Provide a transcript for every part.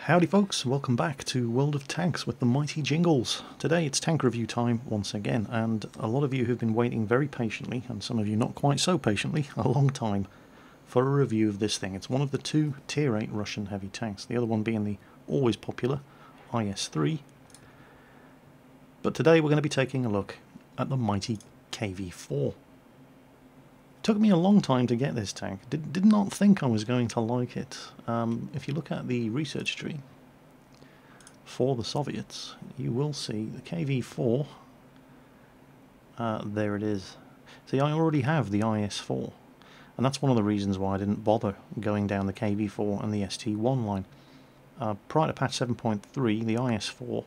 Howdy folks, welcome back to World of Tanks with the mighty Jingles. Today it's tank review time once again, and a lot of you have been waiting very patiently, and some of you not quite so patiently, a long time, for a review of this thing. It's one of the two Tier 8 Russian heavy tanks, the other one being the always popular IS-3. But today we're going to be taking a look at the mighty KV-4. Took me a long time to get this tank. Did not think I was going to like it. If you look at the research tree for the Soviets, you will see the KV-4. There it is. See, I already have the IS-4, and that's one of the reasons why I didn't bother going down the KV-4 and the ST-1 line. Prior to patch 7.3, the IS-4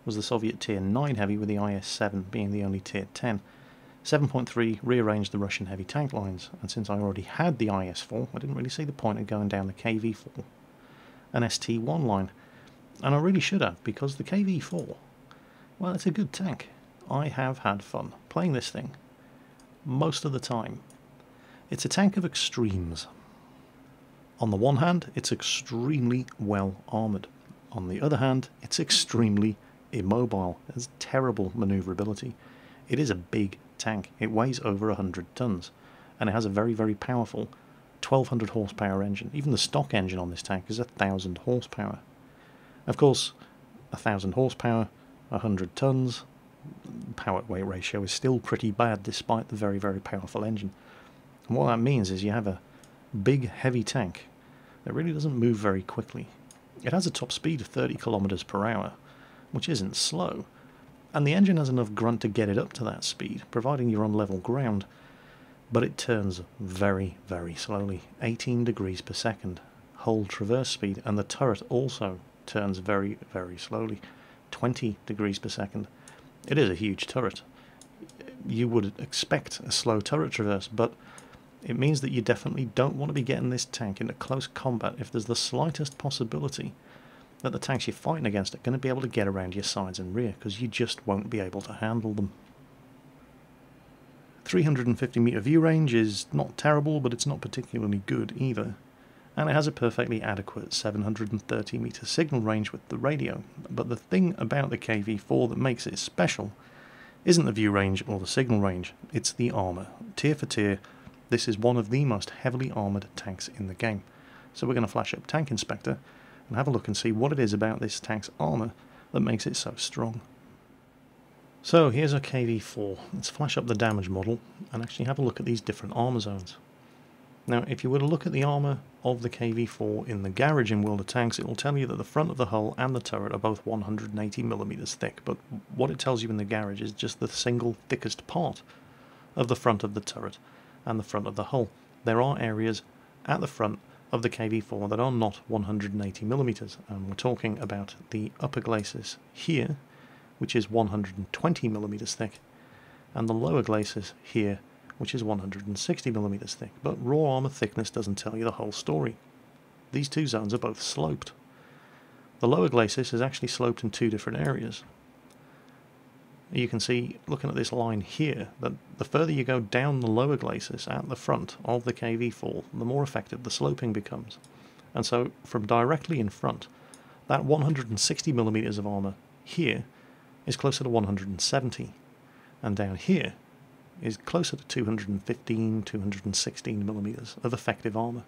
was the Soviet Tier 9 heavy, with the IS-7 being the only Tier 10. 7.3 rearranged the Russian heavy tank lines, and since I already had the IS-4, I didn't really see the point of going down the KV-4 and ST-1 line. And I really should have, because the KV-4, well, it's a good tank. I have had fun playing this thing most of the time. It's a tank of extremes. On the one hand, it's extremely well armoured. On the other hand, it's extremely immobile. It has terrible manoeuvrability. It is a big tank. It weighs over 100 tons, and it has a very, very powerful 1200 horsepower engine. Even the stock engine on this tank is 1000 horsepower. Of course, 1000 horsepower, 100 tons, power-weight ratio is still pretty bad despite the very, very powerful engine. And what that means is you have a big, heavy tank that really doesn't move very quickly. It has a top speed of 30 kilometers per hour, which isn't slow. And the engine has enough grunt to get it up to that speed, providing you're on level ground, but it turns very, very slowly, 18 degrees per second, whole traverse speed, and the turret also turns very, very slowly, 20 degrees per second. It is a huge turret. You would expect a slow turret traverse, but it means that you definitely don't want to be getting this tank into close combat if there's the slightest possibility that the tanks you're fighting against are going to be able to get around your sides and rear, because you just won't be able to handle them. 350 meter view range is not terrible, but it's not particularly good either, and it has a perfectly adequate 730 meter signal range with the radio. But the thing about the KV-4 that makes it special isn't the view range or the signal range, it's the armour. Tier for tier, this is one of the most heavily armoured tanks in the game. So we're going to flash up Tank Inspector and have a look and see what it is about this tank's armour that makes it so strong. So here's our KV-4. Let's flash up the damage model and actually have a look at these different armour zones. Now, if you were to look at the armour of the KV-4 in the garage in World of Tanks, it will tell you that the front of the hull and the turret are both 180mm thick, but what it tells you in the garage is just the single thickest part of the front of the turret and the front of the hull. There are areas at the front of the KV-4 that are not 180mm, and we're talking about the upper glacis here, which is 120mm thick, and the lower glacis here, which is 160mm thick. But raw armour thickness doesn't tell you the whole story. These two zones are both sloped. The lower glacis is actually sloped in two different areas. You can see, looking at this line here, that the further you go down the lower glacis at the front of the KV-4, the more effective the sloping becomes. And so, from directly in front, that 160mm of armour here is closer to 170, and down here is closer to 215, 216mm of effective armour.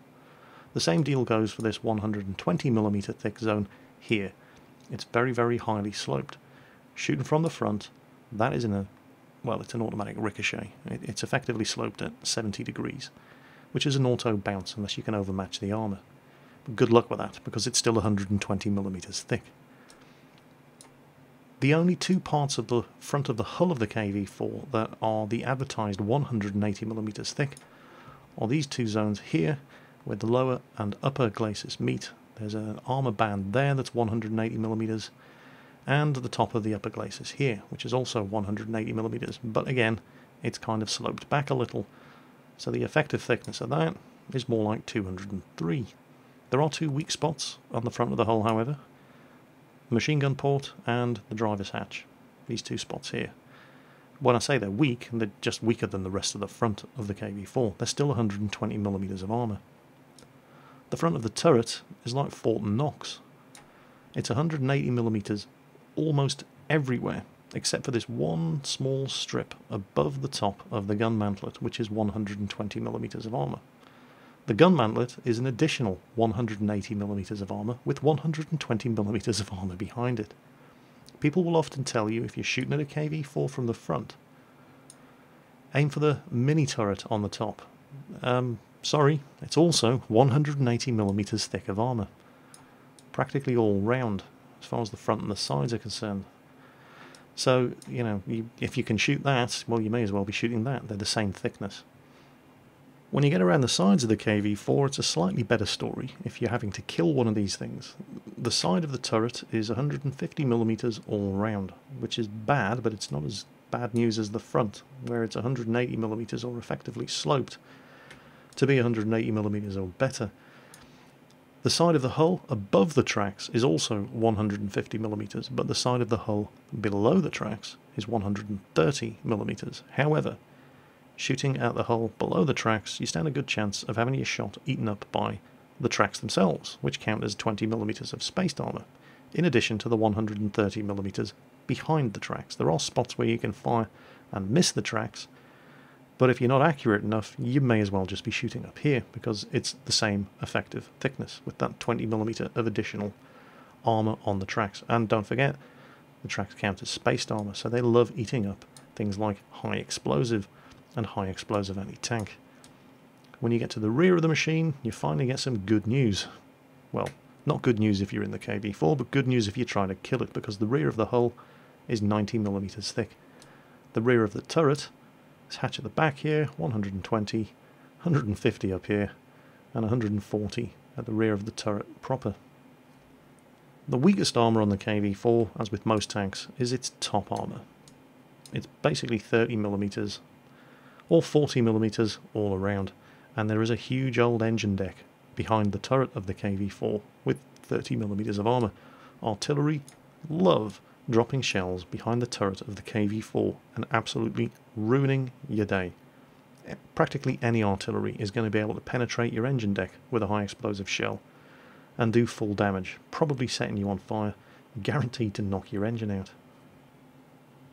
The same deal goes for this 120mm thick zone here. It's very, very highly sloped. Shooting from the front, that is it's an automatic ricochet. It's effectively sloped at 70 degrees, which is an auto bounce unless you can overmatch the armour. But good luck with that, because it's still 120mm thick. The only two parts of the front of the hull of the KV-4 that are the advertised 180mm thick are these two zones here, where the lower and upper glacis meet. There's an armour band there that's 180mm, and the top of the upper glacis here, which is also 180mm, but again, it's kind of sloped back a little, so the effective thickness of that is more like 203. There are two weak spots on the front of the hull, however: the machine gun port and the driver's hatch. These two spots here. When I say they're weak, they're just weaker than the rest of the front of the KV-4. They're still 120mm of armour. The front of the turret is like Fort Knox. It's 180mm almost everywhere, except for this one small strip above the top of the gun mantlet, which is 120mm of armour. The gun mantlet is an additional 180mm of armour, with 120mm of armour behind it. People will often tell you, if you're shooting at a KV-4 from the front, aim for the mini turret on the top. Sorry, it's also 180mm thick of armour. Practically all round, as far as the front and the sides are concerned. So, you know, if you can shoot that, well, you may as well be shooting that. They're the same thickness. When you get around the sides of the KV-4, it's a slightly better story if you're having to kill one of these things. The side of the turret is 150mm all round, which is bad, but it's not as bad news as the front, where it's 180mm or effectively sloped to be 180mm or better. The side of the hull above the tracks is also 150mm, but the side of the hull below the tracks is 130mm. However, shooting at the hull below the tracks, you stand a good chance of having your shot eaten up by the tracks themselves, which count as 20mm of spaced armour, in addition to the 130mm behind the tracks. There are spots where you can fire and miss the tracks, but if you're not accurate enough, you may as well just be shooting up here, because it's the same effective thickness, with that 20mm of additional armour on the tracks. And don't forget, the tracks count as spaced armour, so they love eating up things like high explosive and high explosive anti-tank. When you get to the rear of the machine, you finally get some good news. Well, not good news if you're in the KV-4, but good news if you're trying to kill it, because the rear of the hull is 90mm thick. The rear of the turret, this hatch at the back here, 120, 150 up here, and 140 at the rear of the turret proper. The weakest armour on the KV-4, as with most tanks, is its top armour. It's basically 30mm or 40mm all around, and there is a huge old engine deck behind the turret of the KV-4 with 30mm of armour. Artillery love dropping shells behind the turret of the KV-4 and absolutely ruining your day. Practically any artillery is going to be able to penetrate your engine deck with a high explosive shell and do full damage, probably setting you on fire, guaranteed to knock your engine out.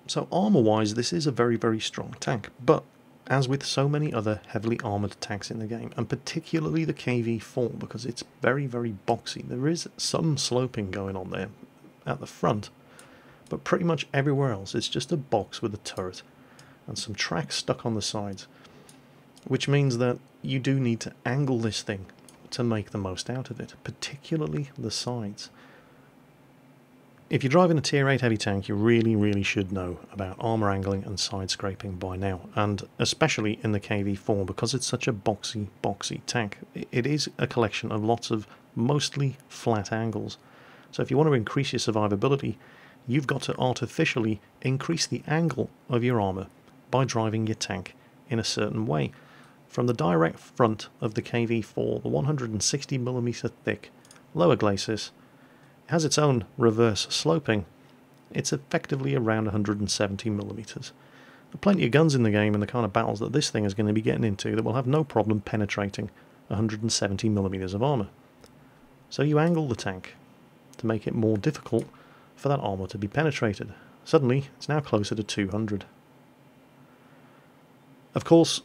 So armour-wise, this is a very, very strong tank, but as with so many other heavily armoured tanks in the game, and particularly the KV-4, because it's very, very boxy, there is some sloping going on there at the front, but pretty much everywhere else it's just a box with a turret and some tracks stuck on the sides, which means that you do need to angle this thing to make the most out of it, particularly the sides. If you're driving a Tier 8 heavy tank, you really should know about armour angling and side scraping by now, and especially in the KV-4, because it's such a boxy tank. It is a collection of lots of mostly flat angles, so if you want to increase your survivability, you've got to artificially increase the angle of your armour by driving your tank in a certain way. From the direct front of the KV-4, the 160mm thick lower glacis has its own reverse sloping. It's effectively around 170mm. There are plenty of guns in the game and the kind of battles that this thing is going to be getting into that will have no problem penetrating 170mm of armour. So you angle the tank to make it more difficult for that armour to be penetrated. Suddenly, it's now closer to 200. Of course,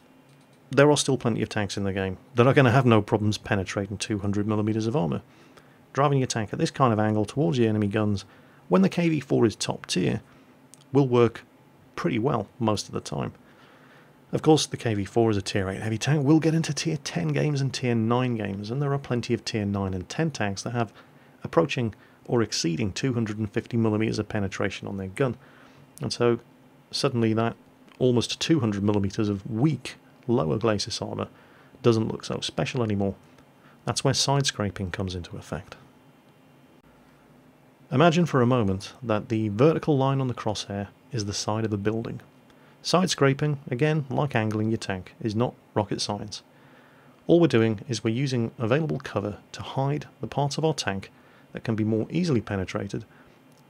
there are still plenty of tanks in the game that are going to have no problems penetrating 200mm of armour. Driving your tank at this kind of angle towards the enemy guns, when the KV-4 is top tier, will work pretty well most of the time. Of course, the KV-4 is a Tier 8 heavy tank. We'll get into Tier 10 games and Tier 9 games, and there are plenty of Tier 9 and 10 tanks that have approaching or exceeding 250mm of penetration on their gun. And so suddenly that almost 200mm of weak lower glacis armour doesn't look so special anymore. That's where side scraping comes into effect. Imagine for a moment that the vertical line on the crosshair is the side of a building. Side scraping, again, like angling your tank, is not rocket science. All we're doing is we're using available cover to hide the parts of our tank that can be more easily penetrated,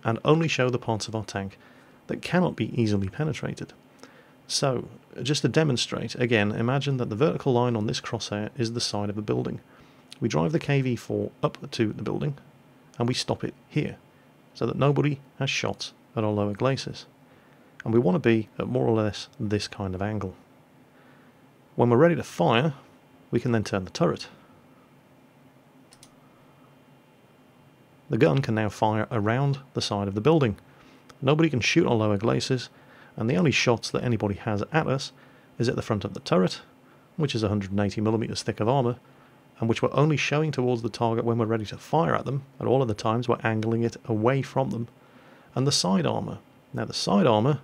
and only show the parts of our tank that cannot be easily penetrated. So, just to demonstrate, again, imagine that the vertical line on this crosshair is the side of a building. We drive the KV-4 up to the building, and we stop it here, so that nobody has shots at our lower glacis. And we want to be at more or less this kind of angle. When we're ready to fire, we can then turn the turret. The gun can now fire around the side of the building. Nobody can shoot on lower glacis, and the only shots that anybody has at us is at the front of the turret, which is 180mm thick of armour, and which we're only showing towards the target when we're ready to fire at them. At all of the times we're angling it away from them. And the side armour. Now the side armour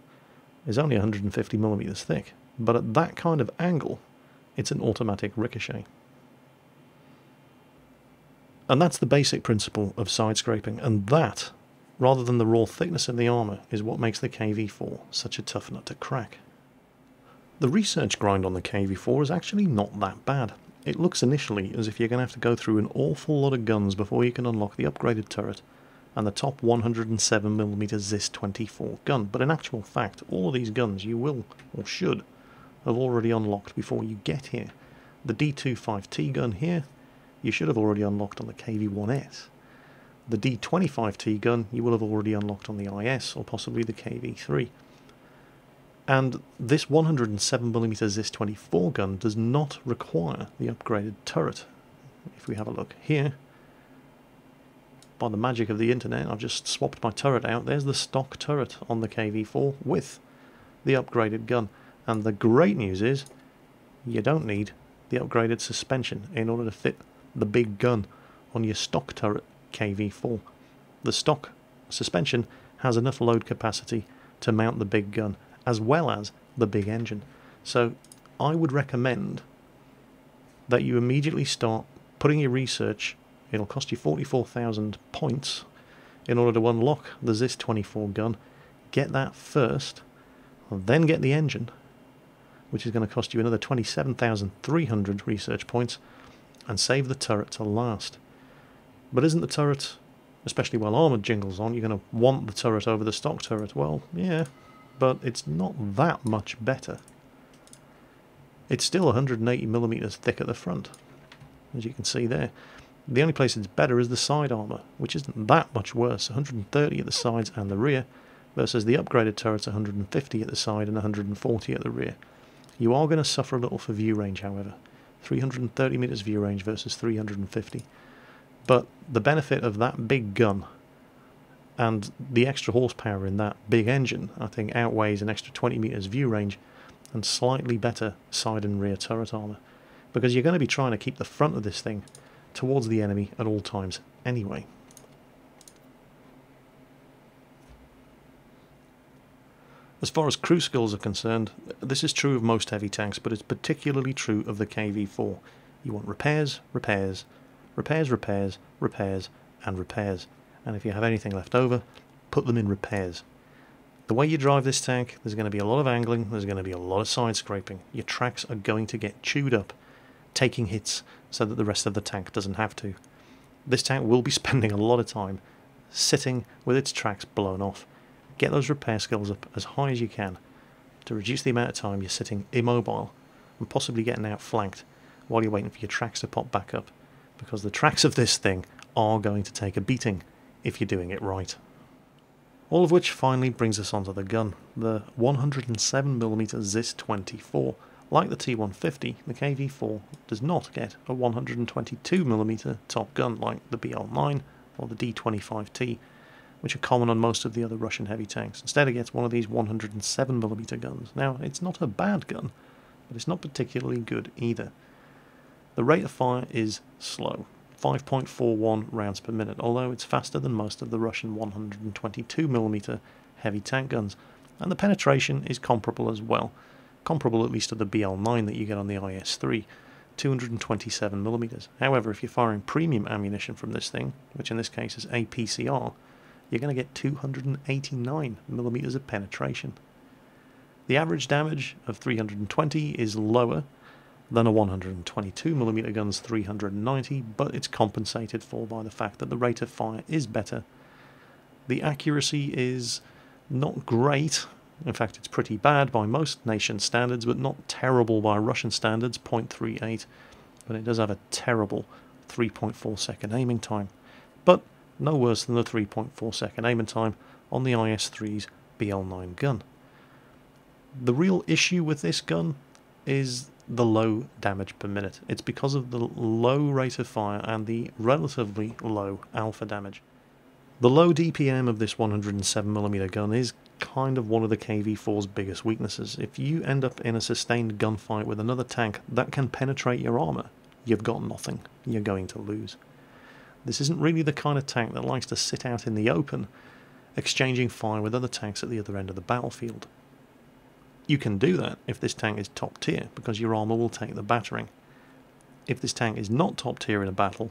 is only 150mm thick, but at that kind of angle it's an automatic ricochet. And that's the basic principle of side scraping, and that, rather than the raw thickness of the armour, is what makes the KV4 such a tough nut to crack. The research grind on the KV4 is actually not that bad. It looks initially as if you're going to have to go through an awful lot of guns before you can unlock the upgraded turret and the top 107mm ZIS-24 gun, but in actual fact all of these guns you will, or should, have already unlocked before you get here. The D25T gun here you should have already unlocked on the KV-1S. The D25T gun you will have already unlocked on the IS or possibly the KV-3. And this 107mm ZIS-24 gun does not require the upgraded turret. If we have a look here, by the magic of the internet, I've just swapped my turret out. There's the stock turret on the KV4 with the upgraded gun. And the great news is, you don't need the upgraded suspension in order to fit the big gun on your stock turret KV4. The stock suspension has enough load capacity to mount the big gun, as well as the big engine. So I would recommend that you immediately start putting your research. It'll cost you 44,000 points in order to unlock the ZIS-24 gun. Get that first, then get the engine, which is going to cost you another 27,300 research points, and save the turret to last. But isn't the turret, especially while armoured Jingles on, you're going to want the turret over the stock turret? Well, yeah, but it's not that much better. It's still 180mm thick at the front, as you can see there. The only place it's better is the side armour, which isn't that much worse, 130 at the sides and the rear, versus the upgraded turret's 150 at the side and 140 at the rear. You are going to suffer a little for view range, however. 330 metres view range versus 350. But the benefit of that big gun and the extra horsepower in that big engine, I think, outweighs an extra 20 metres view range and slightly better side and rear turret armour, because you're going to be trying to keep the front of this thing towards the enemy at all times anyway. As far as crew skills are concerned, this is true of most heavy tanks, but it's particularly true of the KV4. You want repairs, repairs, repairs, repairs, repairs, and repairs. And if you have anything left over, put them in repairs. The way you drive this tank, there's going to be a lot of angling, there's going to be a lot of side scraping. Your tracks are going to get chewed up, taking hits so that the rest of the tank doesn't have to. This tank will be spending a lot of time sitting with its tracks blown off. Get those repair skills up as high as you can to reduce the amount of time you're sitting immobile and possibly getting outflanked while you're waiting for your tracks to pop back up, because the tracks of this thing are going to take a beating if you're doing it right. All of which finally brings us onto the gun, the 107mm ZIS-24. Like the T150, the KV4 does not get a 122mm top gun like the BL9 or the D25T, which are common on most of the other Russian heavy tanks. Instead it gets one of these 107mm guns. Now, it's not a bad gun, but it's not particularly good either. The rate of fire is slow, 5.41 rounds per minute, although it's faster than most of the Russian 122mm heavy tank guns, and the penetration is comparable as well, comparable at least to the BL9 that you get on the IS-3, 227mm. However, if you're firing premium ammunition from this thing, which in this case is APCR, you're going to get 289mm of penetration. The average damage of 320 is lower than a 122mm gun's 390, but it's compensated for by the fact that the rate of fire is better. The accuracy is not great, in fact it's pretty bad by most nation standards, but not terrible by Russian standards, 0.38, but it does have a terrible 3.4 second aiming time. But no worse than the 3.4 second aiming time on the IS-3's BL9 gun. The real issue with this gun is the low damage per minute. It's because of the low rate of fire and the relatively low alpha damage. The low DPM of this 107mm gun is kind of one of the KV-4's biggest weaknesses. If you end up in a sustained gunfight with another tank that can penetrate your armour, you've got nothing. You're going to lose. This isn't really the kind of tank that likes to sit out in the open, exchanging fire with other tanks at the other end of the battlefield. You can do that if this tank is top tier, because your armour will take the battering. If this tank is not top tier in a battle,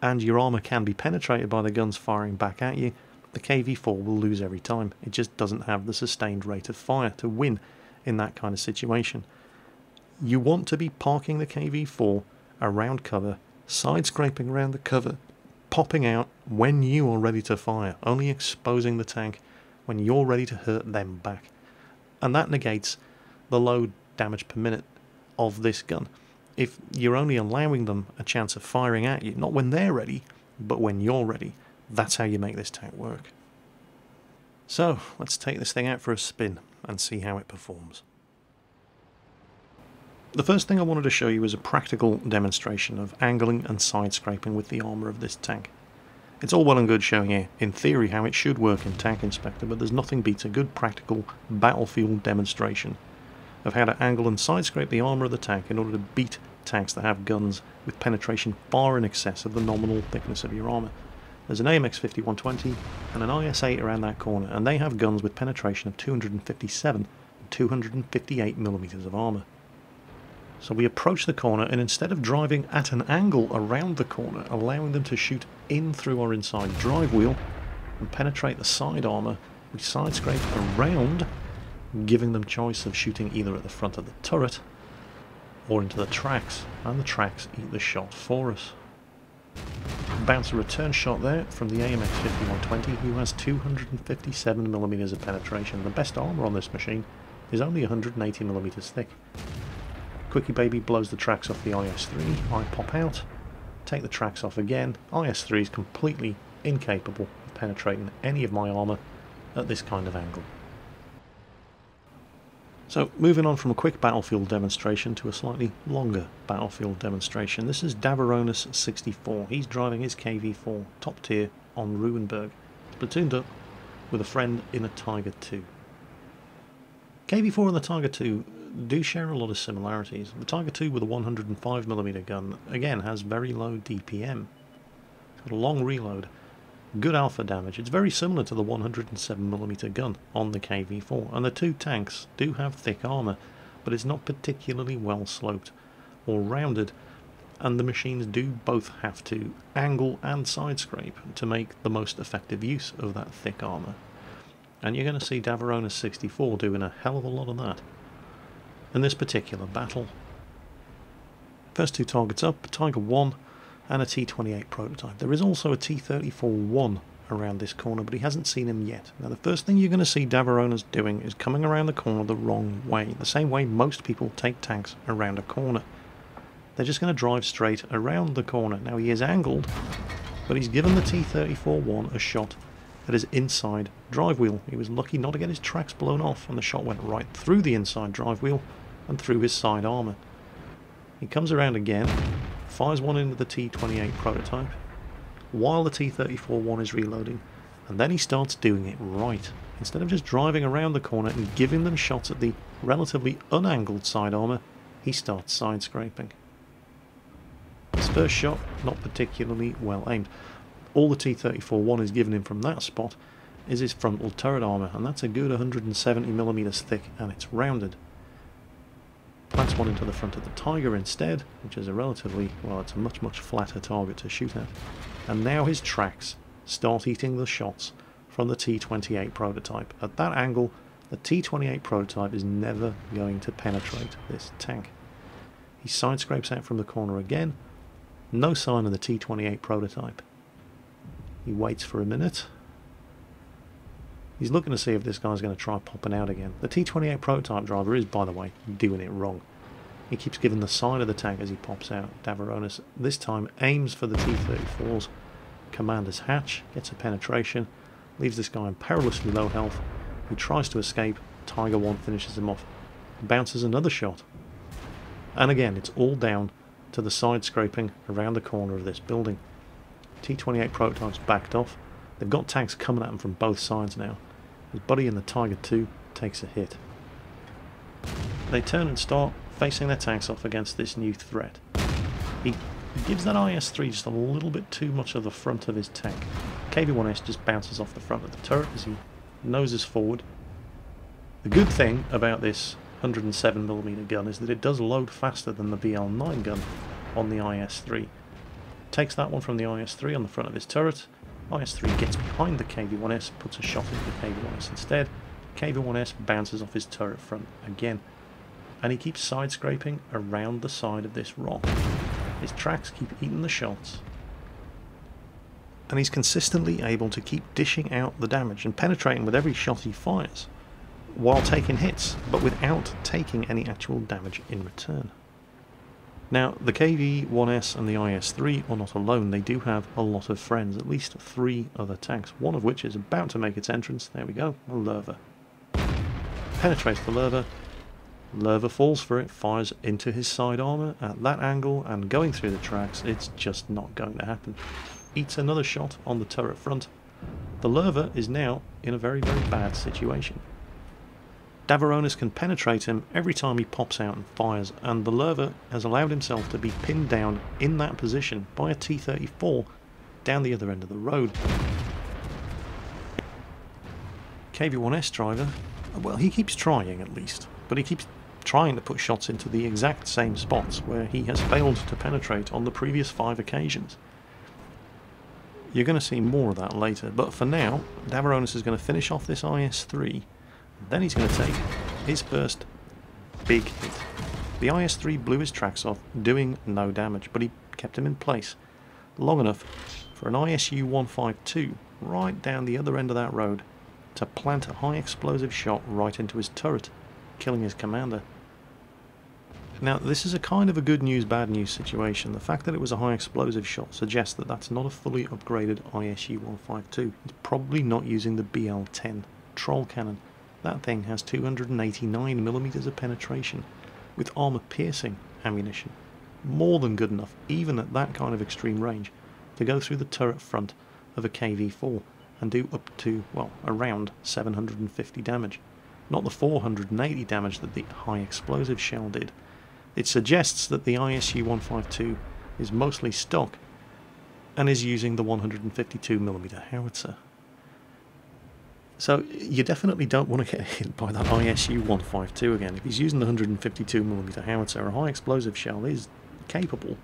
and your armour can be penetrated by the guns firing back at you, the KV-4 will lose every time. It just doesn't have the sustained rate of fire to win in that kind of situation. You want to be parking the KV-4 around cover, side scraping around the cover, popping out when you are ready to fire, only exposing the tank when you're ready to hurt them back. And that negates the low damage per minute of this gun. If you're only allowing them a chance of firing at you, not when they're ready, but when you're ready, that's how you make this tank work. So, let's take this thing out for a spin and see how it performs. The first thing I wanted to show you is a practical demonstration of angling and side scraping with the armour of this tank. It's all well and good showing you, in theory, how it should work in Tank Inspector, but there's nothing beats a good practical battlefield demonstration of how to angle and side scrape the armour of the tank in order to beat tanks that have guns with penetration far in excess of the nominal thickness of your armour. There's an AMX-5120 and an IS-8 around that corner, and they have guns with penetration of 257 and 258mm of armour. So we approach the corner, and instead of driving at an angle around the corner, allowing them to shoot in through our inside drive wheel and penetrate the side armour, we side scrape around, giving them choice of shooting either at the front of the turret or into the tracks, and the tracks eat the shot for us. Bounce a return shot there from the AMX-5120, who has 257mm of penetration. The best armour on this machine is only 180mm thick. Quickie Baby blows the tracks off the IS-3, I pop out, take the tracks off again. IS-3 is completely incapable of penetrating any of my armour at this kind of angle. So, moving on from a quick battlefield demonstration to a slightly longer battlefield demonstration. This is Davaronis64. He's driving his KV-4 top tier on Ruinberg, platooned up with a friend in a Tiger II. KV-4 and the Tiger II do share a lot of similarities. The Tiger II with a 105mm gun, again, has very low DPM. It's got a long reload, good alpha damage. It's very similar to the 107mm gun on the KV-4, and the two tanks do have thick armour, but it's not particularly well sloped or rounded, and the machines do both have to angle and side scrape to make the most effective use of that thick armour. And you're going to see Davaronis64 doing a hell of a lot of that in this particular battle. First two targets up, Tiger 1 and a T-28 prototype. There is also a T-34-1 around this corner, but he hasn't seen him yet. Now the first thing you're going to see Davaronis doing is coming around the corner the wrong way, the same way most people take tanks around a corner. They're just going to drive straight around the corner. Now he is angled, but he's given the T-34-1 a shot at his inside drive wheel. He was lucky not to get his tracks blown off, and the shot went right through the inside drive wheel and through his side armour. He comes around again, fires one into the T-28 prototype while the T-34-1 is reloading, and then he starts doing it right. Instead of just driving around the corner and giving them shots at the relatively unangled side armour, he starts side scraping. His first shot, not particularly well aimed. All the T-34-1 is given him from that spot is his frontal turret armour, and that's a good 170mm thick, and it's rounded. Plants one into the front of the Tiger instead, which is a relatively, well, it's a much flatter target to shoot at. And now his tracks start eating the shots from the T-28 prototype. At that angle, the T-28 prototype is never going to penetrate this tank. He side scrapes out from the corner again, no sign of the T-28 prototype. He waits for a minute. He's looking to see if this guy's going to try popping out again. The T-28 prototype driver is, by the way, doing it wrong. He keeps giving the side of the tank as he pops out. Davaronis this time aims for the T-34's commander's hatch, gets a penetration, leaves this guy on perilously low health. He tries to escape, Tiger 1 finishes him off, bounces another shot. And again, it's all down to the side scraping around the corner of this building. T-28 prototypes backed off. They've got tanks coming at them from both sides now. His buddy in the Tiger 2 takes a hit. They turn and start facing their tanks off against this new threat. He gives that IS-3 just a little bit too much of the front of his tank. KV-1S just bounces off the front of the turret as he noses forward. The good thing about this 107mm gun is that it does load faster than the BL9 gun on the IS-3. Takes that one from the IS-3 on the front of his turret. IS-3 gets behind the KV-1S, puts a shot into the KV-1S instead. KV-1S bounces off his turret front again. And he keeps side scraping around the side of this rock. His tracks keep eating the shots. And he's consistently able to keep dishing out the damage and penetrating with every shot he fires, while taking hits, but without taking any actual damage in return. Now, the KV-1S and the IS-3 are not alone. They do have a lot of friends, at least 3 other tanks, one of which is about to make its entrance. There we go, a Lerva. Penetrates the Lerva. Lerva falls for it, fires into his side armour at that angle, and going through the tracks, it's just not going to happen. Eats another shot on the turret front. The Lerva is now in a very, very bad situation. Davaronis can penetrate him every time he pops out and fires, and the Lerva has allowed himself to be pinned down in that position by a T-34 down the other end of the road. KV-1S driver, well, he keeps trying at least, but he keeps trying to put shots into the exact same spots where he has failed to penetrate on the previous 5 occasions. You're going to see more of that later, but for now, Davaronis is going to finish off this IS-3. Then he's going to take his first big hit. The IS-3 blew his tracks off, doing no damage, but he kept him in place long enough for an ISU-152 right down the other end of that road to plant a high explosive shot right into his turret, killing his commander. Now, this is a kind of a good news, bad news situation. The fact that it was a high explosive shot suggests that that's not a fully upgraded ISU-152. It's probably not using the BL10 troll cannon. That thing has 289mm of penetration, with armour-piercing ammunition. More than good enough, even at that kind of extreme range, to go through the turret front of a KV-4 and do up to, well, around 750 damage. Not the 480 damage that the high explosive shell did. It suggests that the ISU-152 is mostly stock and is using the 152mm howitzer. So you definitely don't want to get hit by that ISU-152 again. If he's using the 152mm howitzer, a high explosive shell is capable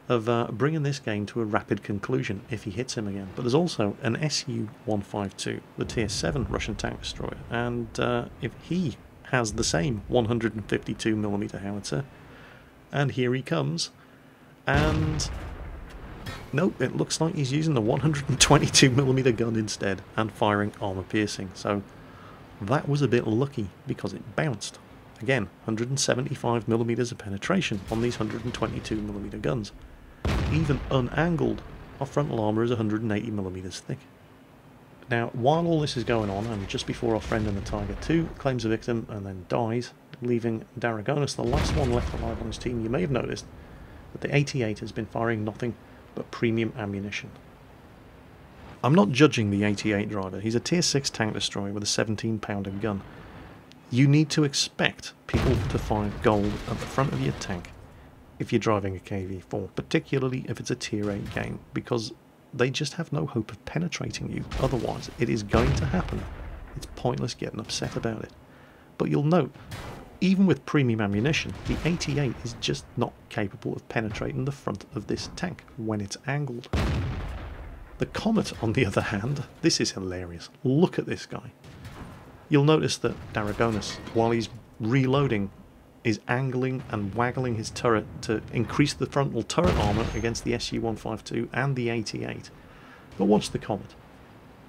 of bringing this game to a rapid conclusion if he hits him again. But there's also an Su-152, the Tier 7 Russian tank destroyer, and if he has the same 152mm howitzer, and here he comes, and nope, it looks like he's using the 122mm gun instead and firing armour piercing, so that was a bit lucky because it bounced. Again, 175mm of penetration on these 122mm guns. Even unangled, our frontal armour is 180mm thick. Now, while all this is going on, and just before our friend in the Tiger 2 claims a victim and then dies, leaving Daragonis the last one left alive on his team, you may have noticed that the 88 has been firing nothing but premium ammunition. I'm not judging the 88 driver, he's a Tier 6 tank destroyer with a 17-pounder gun. You need to expect people to find gold at the front of your tank if you're driving a KV-4, particularly if it's a Tier 8 game, because they just have no hope of penetrating you. Otherwise, it is going to happen. It's pointless getting upset about it. But you'll note, even with premium ammunition, the 88 is just not capable of penetrating the front of this tank when it's angled. The Comet, on the other hand, this is hilarious. Look at this guy. You'll notice that Daragonis, while he's reloading, is angling and waggling his turret to increase the frontal turret armour against the Su-152 and the 88. But watch the Comet.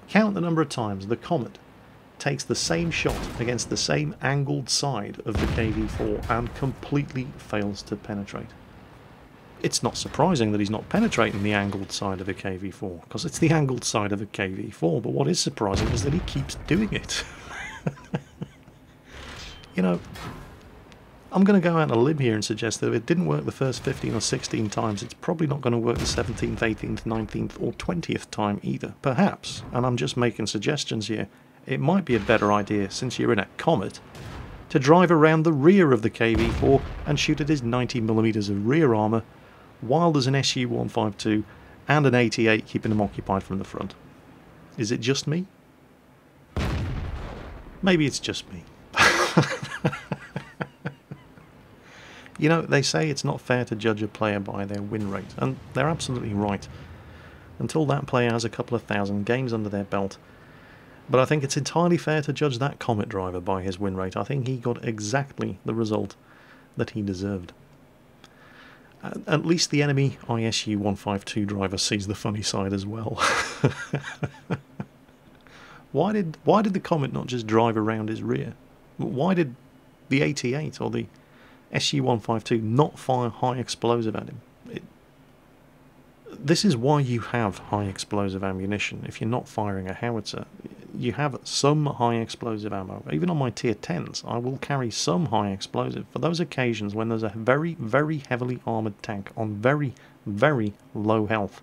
Count the number of times the Comet takes the same shot against the same angled side of the KV-4 and completely fails to penetrate. it's not surprising that he's not penetrating the angled side of a KV4, because it's the angled side of a KV4, but what is surprising is that he keeps doing it. You know, I'm going to go out on a limb here and suggest that if it didn't work the first 15 or 16 times, it's probably not going to work the 17th, 18th, 19th or 20th time either. Perhaps, and I'm just making suggestions here, it might be a better idea, since you're in a Comet, to drive around the rear of the KV4 and shoot at his 90mm of rear armour, while there's an SU-152 and an 88 keeping him occupied from the front. Is it just me? Maybe it's just me. You know, they say it's not fair to judge a player by their win rate, and they're absolutely right, until that player has a couple of thousand games under their belt. But I think it's entirely fair to judge that Comet driver by his win rate. I think he got exactly the result that he deserved. At least the enemy ISU-152 driver sees the funny side as well. Why did the Comet not just drive around his rear? Why did the 88 or the SU-152 not fire high explosive at him? This is why you have high explosive ammunition. If you're not firing a howitzer, you have some high explosive ammo. Even on my tier 10s, I will carry some high explosive for those occasions when there's a very, very heavily armoured tank on very, very low health.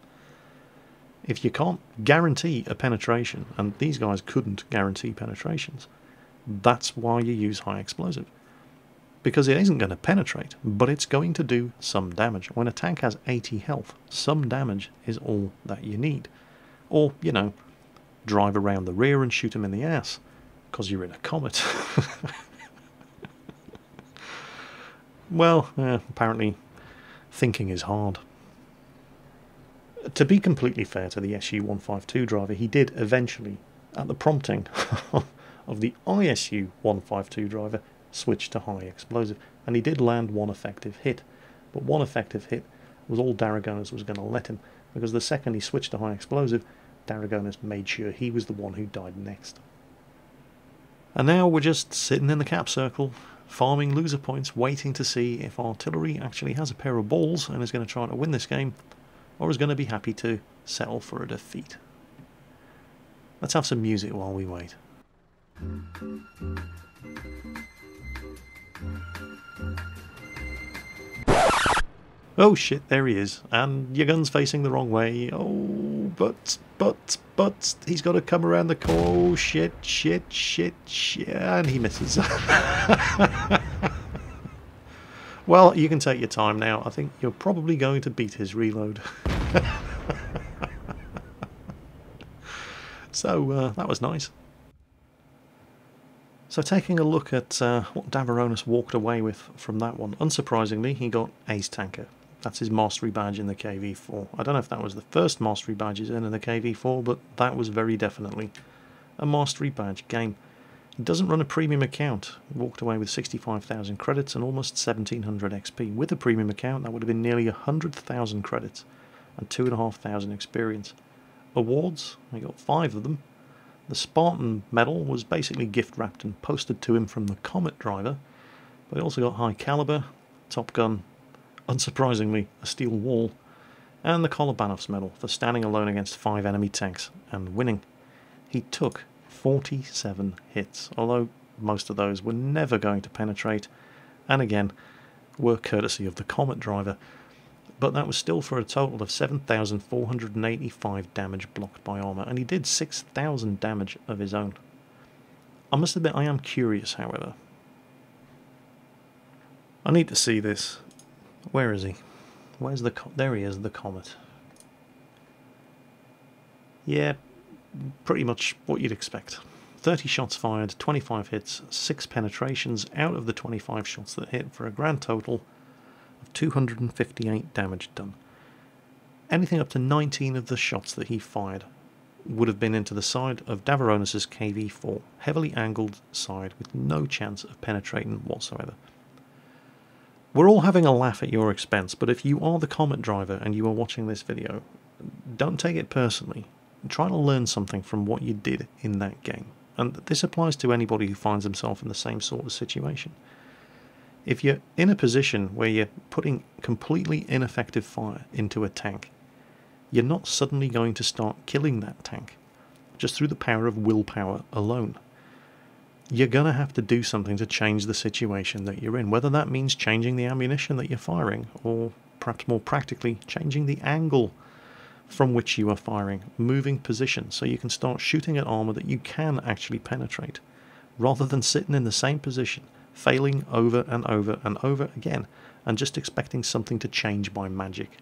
If you can't guarantee a penetration, and these guys couldn't guarantee penetrations, that's why you use high explosive. Because it isn't going to penetrate, but it's going to do some damage. When a tank has 80 health, some damage is all that you need. Or, you know, drive around the rear and shoot him in the ass, because you're in a Comet. Well, apparently thinking is hard. To be completely fair to the SU-152 driver, he did eventually, at the prompting of the ISU-152 driver, switch to high explosive, and he did land one effective hit, but one effective hit was all Daragonas was going to let him, because the second he switched to high explosive, Daragonas made sure he was the one who died next. And now we're just sitting in the cap circle, farming loser points, waiting to see if artillery actually has a pair of balls and is going to try to win this game, or is going to be happy to settle for a defeat. Let's have some music while we wait. Oh shit, there he is, and your gun's facing the wrong way. Oh, but, he's got to come around the corner. Oh shit, and he misses. Well, you can take your time now. I think you're probably going to beat his reload. So, that was nice. So taking a look at what Davaronis walked away with from that one, unsurprisingly, he got Ace Tanker. That's his mastery badge in the KV4. I don't know if that was the first mastery badge he's in the KV4, but that was very definitely a mastery badge game. He doesn't run a premium account. He walked away with 65,000 credits and almost 1,700 XP. With a premium account, that would have been nearly 100,000 credits and 2,500 experience. Awards, he got 5 of them. The Spartan medal was basically gift wrapped and posted to him from the Comet driver, but he also got High Caliber, Top Gun, unsurprisingly a steel wall, and the Kolobanov's medal for standing alone against 5 enemy tanks and winning. He took 47 hits, although most of those were never going to penetrate, and again were courtesy of the Comet driver. But that was still for a total of 7,485 damage blocked by armour, and he did 6,000 damage of his own. I must admit I am curious, however. I need to see this. Where is he? Where's the there he is, the Comet. Yeah, pretty much what you'd expect. 30 shots fired, 25 hits, 6 penetrations out of the 25 shots that hit, for a grand total of 258 damage done. Anything up to 19 of the shots that he fired would have been into the side of Davaronis' KV4, heavily angled side with no chance of penetrating whatsoever. We're all having a laugh at your expense, but if you are the Comet driver and you are watching this video, don't take it personally. Try to learn something from what you did in that game. And this applies to anybody who finds himself in the same sort of situation. If you're in a position where you're putting completely ineffective fire into a tank, you're not suddenly going to start killing that tank just through the power of willpower alone. You're going to have to do something to change the situation that you're in, whether that means changing the ammunition that you're firing, or perhaps more practically, changing the angle from which you are firing, moving position so you can start shooting at armor that you can actually penetrate, rather than sitting in the same position, failing over and over and over again, and just expecting something to change by magic.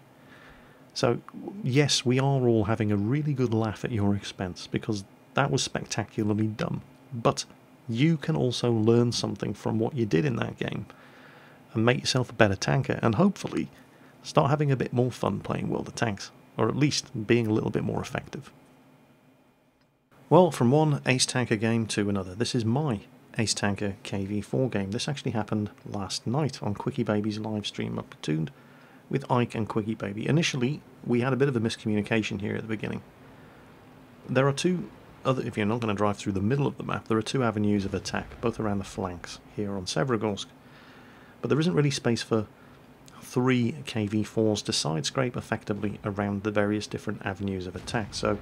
So, yes, we are all having a really good laugh at your expense, because that was spectacularly dumb, but you can also learn something from what you did in that game and make yourself a better tanker, and hopefully start having a bit more fun playing World of Tanks, or at least being a little bit more effective. Well, from one Ace Tanker game to another, this is my Ace Tanker KV4 game. This actually happened last night on Quickie Baby's live stream up Platooned with Ike and Quickie Baby. Initially, we had a bit of a miscommunication here at the beginning. There are two other, if you're not going to drive through the middle of the map, there are two avenues of attack, both around the flanks here on Severogorsk. But there isn't really space for three KV4s to side-scrape effectively around the various different avenues of attack. So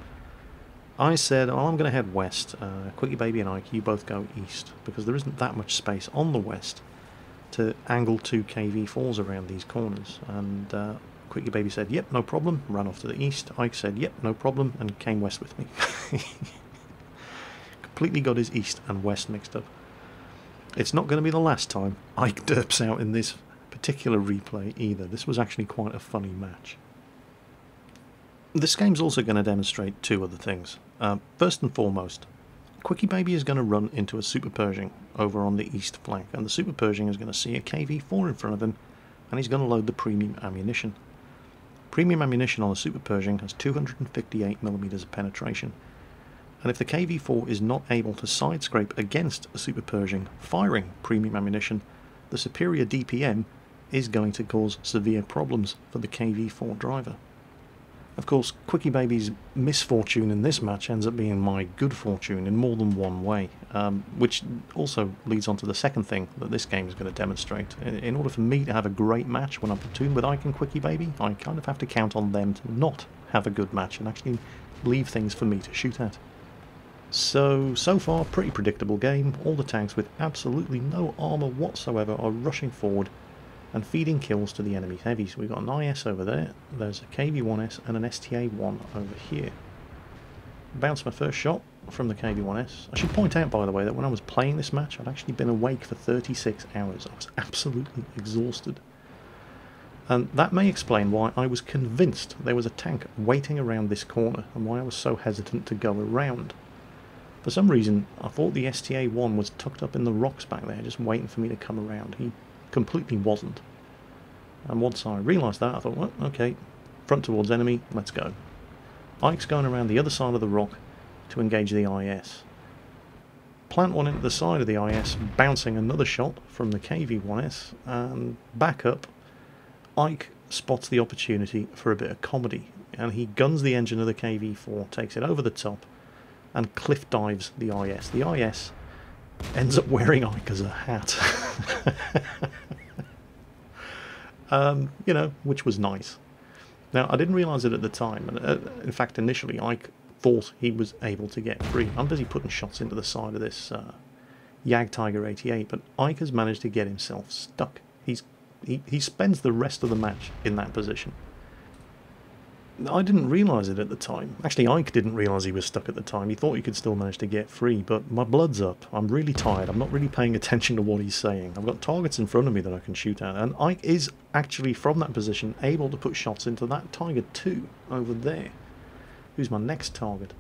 I said, oh, I'm going to head west. Quickie Baby and Ike, you both go east, because there isn't that much space on the west to angle two KV4s around these corners. And Quickie Baby said, yep, no problem, ran off to the east. Ike said, yep, no problem, and came west with me. Completely got his east and west mixed up. It's not going to be the last time Ike derps out in this particular replay either. This was actually quite a funny match. This game's also going to demonstrate two other things. First and foremost, Quickie Baby is going to run into a Super Pershing over on the east flank, and the Super Pershing is going to see a KV4 in front of him, and he's going to load the premium ammunition. Premium ammunition on the Super Pershing has 258mm of penetration, and if the KV4 is not able to side-scrape against a Super Pershing firing premium ammunition, the superior DPM is going to cause severe problems for the KV4 driver. Of course, Quickie Baby's misfortune in this match ends up being my good fortune in more than one way, which also leads on to the second thing that this game is going to demonstrate. In order for me to have a great match when I'm platooned with Ike and Quickie Baby, I kind of have to count on them to not have a good match and actually leave things for me to shoot at. So far, pretty predictable game. All the tanks with absolutely no armour whatsoever are rushing forward and feeding kills to the enemy's heavies. We've got an IS over there, there's a KV-1S and an STA-1 over here. Bounced my first shot from the KV-1S. I should point out, by the way, that when I was playing this match, I'd actually been awake for 36 hours. I was absolutely exhausted. And that may explain why I was convinced there was a tank waiting around this corner, and why I was so hesitant to go around. For some reason, I thought the STA-1 was tucked up in the rocks back there, just waiting for me to come around. He completely wasn't. And once I realised that, I thought, well, okay, front towards enemy, let's go. Ike's going around the other side of the rock to engage the IS. Plant one into the side of the IS, bouncing another shot from the KV-1S, and back up, Ike spots the opportunity for a bit of comedy, and he guns the engine of the KV-4, takes it over the top, and cliff dives the IS. The IS ends up wearing Ike as a hat. You know, which was nice. Now, I didn't realise it at the time, and in fact, initially, Ike thought he was able to get free. I'm busy putting shots into the side of this Jag Tiger 88, but Ike has managed to get himself stuck. He spends the rest of the match in that position. I didn't realise it at the time. Actually, Ike didn't realise he was stuck at the time. He thought he could still manage to get free, but my blood's up. I'm really tired. I'm not really paying attention to what he's saying. I've got targets in front of me that I can shoot at, and Ike is actually, from that position, able to put shots into that Tiger 2 over there, who's my next target.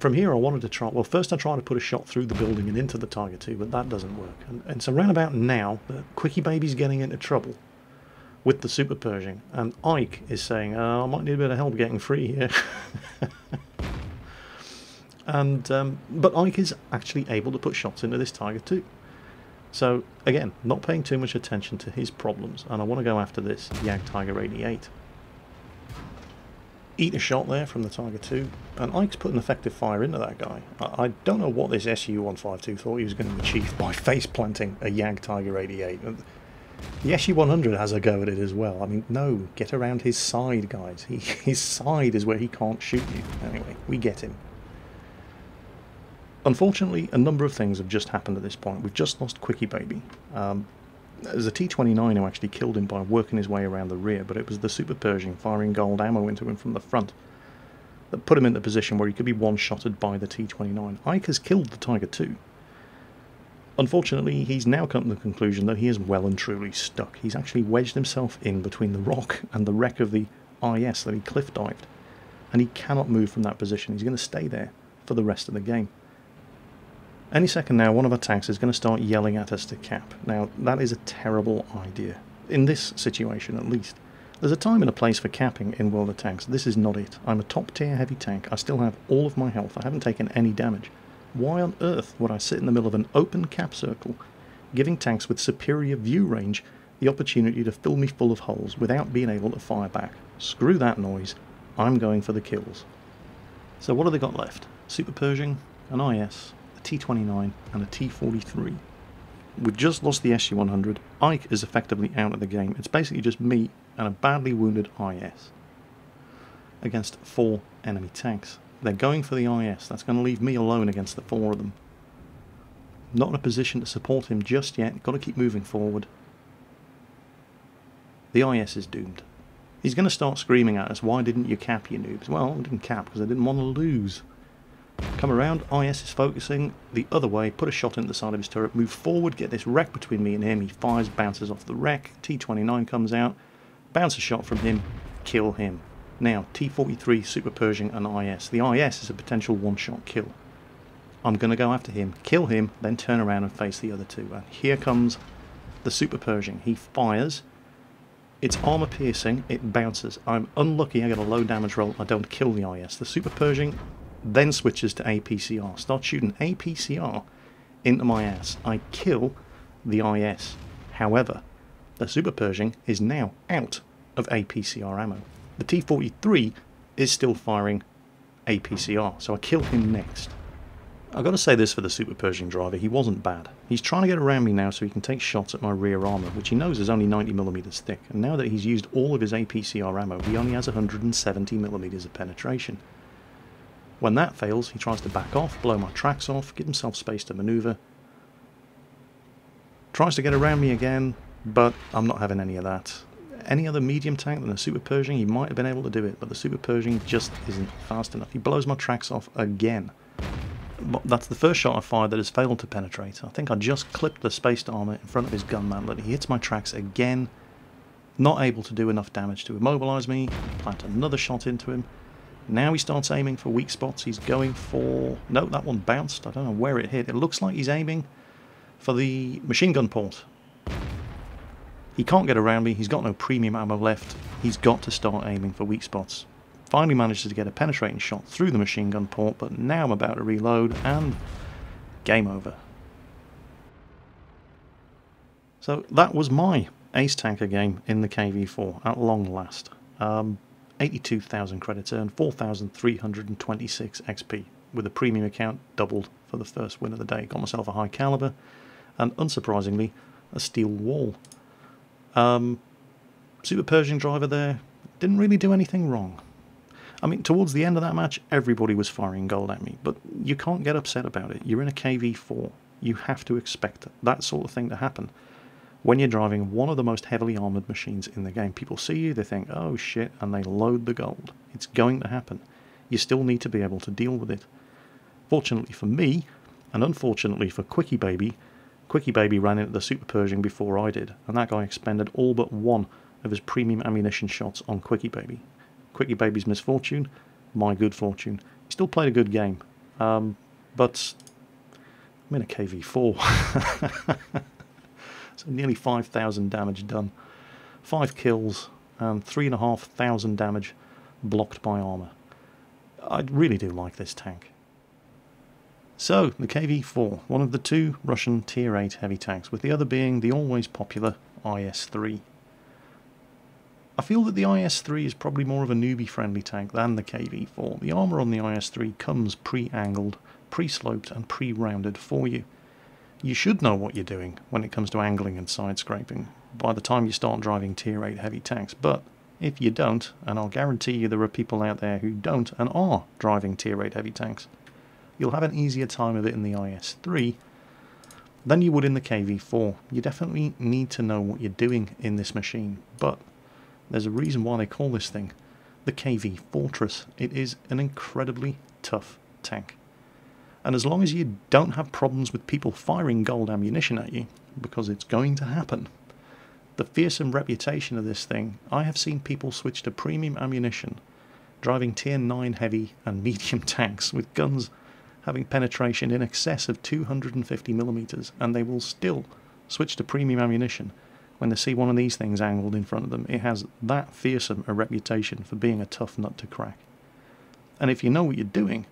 From here, I wanted to try... Well, first I tried to put a shot through the building and into the Tiger 2, but that doesn't work. And so around about now, the Quickie Baby's getting into trouble with the Super Pershing, and Ike is saying, I might need a bit of help getting free here. But Ike is actually able to put shots into this Tiger 2. So, again, not paying too much attention to his problems, and I want to go after this Jag Tiger 88. eat a shot there from the Tiger II, and Ike's put an effective fire into that guy. I don't know what this SU-152 thought he was going to achieve by face planting a Jag Tiger 88. The SU-100 has a go at it as well. I mean, no, get around his side, guys. His side is where he can't shoot you. Anyway, we get him. Unfortunately, a number of things have just happened at this point. We've just lost Quickie Baby. There's a T-29 who actually killed him by working his way around the rear, but it was the Super Pershing firing gold ammo into him from the front that put him in the position where he could be one-shotted by the T-29. Ike has killed the Tiger II. Unfortunately, he's now come to the conclusion that he is well and truly stuck. He's actually wedged himself in between the rock and the wreck of the IS that he cliff dived, and he cannot move from that position. He's going to stay there for the rest of the game. Any second now, one of our tanks is going to start yelling at us to cap. Now, that is a terrible idea. In this situation, at least. There's a time and a place for capping in World of Tanks. This is not it. I'm a top-tier heavy tank. I still have all of my health. I haven't taken any damage. Why on earth would I sit in the middle of an open cap circle, giving tanks with superior view range the opportunity to fill me full of holes without being able to fire back? Screw that noise. I'm going for the kills. So what have they got left? Super Pershing, an IS, T-29 and a T-43. We've just lost the SU-100. Ike is effectively out of the game. It's basically just me and a badly wounded IS against 4 enemy tanks. They're going for the IS. That's going to leave me alone against the 4 of them. Not in a position to support him just yet. Got to keep moving forward. The IS is doomed. He's going to start screaming at us, "Why didn't you cap, you noobs?" Well, I didn't cap because I didn't want to lose. Come around, IS is focusing the other way, put a shot into the side of his turret, move forward, get this wreck between me and him. He fires, bounces off the wreck, T-29 comes out, bounce a shot from him, kill him. Now, T-43, Super Pershing and IS. The IS is a potential one-shot kill. I'm going to go after him, kill him, then turn around and face the other two. And here comes the Super Pershing. He fires, it's armor piercing, it bounces. I'm unlucky, I get a low damage roll, I don't kill the IS. The Super Pershing then switches to APCR. Start shooting APCR into my ass. I kill the IS. However, the Super Pershing is now out of APCR ammo. The T-43 is still firing APCR, so I kill him next. I've got to say this for the Super Pershing driver, he wasn't bad. He's trying to get around me now so he can take shots at my rear armour, which he knows is only 90mm thick, and now that he's used all of his APCR ammo, he only has 170mm of penetration. When that fails, he tries to back off, blow my tracks off, give himself space to manoeuvre. Tries to get around me again, but I'm not having any of that. Any other medium tank than the Super Pershing, he might have been able to do it, but the Super Pershing just isn't fast enough. He blows my tracks off again. But that's the first shot I fired that has failed to penetrate. I think I just clipped the spaced armour in front of his gun mantlet. He hits my tracks again, not able to do enough damage to immobilise me. Plant another shot into him. Now he starts aiming for weak spots. He's going for... No, that one bounced. I don't know where it hit. It looks like he's aiming for the machine gun port. He can't get around me. He's got no premium ammo left. He's got to start aiming for weak spots. Finally manages to get a penetrating shot through the machine gun port, but now I'm about to reload and game over. So that was my ace tanker game in the KV4 at long last. 82,000 credits earned, 4,326 XP, with a premium account doubled for the first win of the day. Got myself a high caliber, and unsurprisingly, a steel wall. Super Pershing driver there, didn't really do anything wrong. I mean, towards the end of that match, everybody was firing gold at me, but you can't get upset about it. You're in a KV4. You have to expect that sort of thing to happen. When you're driving one of the most heavily armoured machines in the game, people see you, they think, oh shit, and they load the gold. It's going to happen. You still need to be able to deal with it. Fortunately for me, and unfortunately for Quickie Baby ran into the Super Pershing before I did, and that guy expended all but one of his premium ammunition shots on Quickie Baby. Quickie Baby's misfortune, my good fortune. He still played a good game, but I'm in a KV4. So nearly 5,000 damage done, 5 kills, and 3,500 damage blocked by armour. I really do like this tank. So, the KV4, one of the 2 Russian Tier 8 heavy tanks, with the other being the always popular IS-3. I feel that the IS-3 is probably more of a newbie-friendly tank than the KV-4. The armour on the IS-3 comes pre-angled, pre-sloped and pre-rounded for you. You should know what you're doing when it comes to angling and side-scraping by the time you start driving Tier 8 heavy tanks, but if you don't, and I'll guarantee you there are people out there who don't and are driving Tier 8 heavy tanks, you'll have an easier time of it in the IS-3 than you would in the KV-4. You definitely need to know what you're doing in this machine, but there's a reason why they call this thing the KV Fortress. It is an incredibly tough tank. And as long as you don't have problems with people firing gold ammunition at you, because it's going to happen, the fearsome reputation of this thing, I have seen people switch to premium ammunition, driving Tier 9 heavy and medium tanks with guns having penetration in excess of 250mm, and they will still switch to premium ammunition when they see one of these things angled in front of them. It has that fearsome a reputation for being a tough nut to crack. And if you know what you're doing,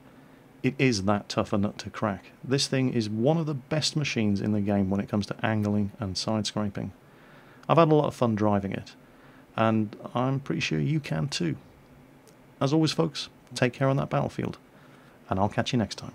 it is that tough a nut to crack. This thing is one of the best machines in the game when it comes to angling and side scraping. I've had a lot of fun driving it, and I'm pretty sure you can too. As always folks, take care on that battlefield, and I'll catch you next time.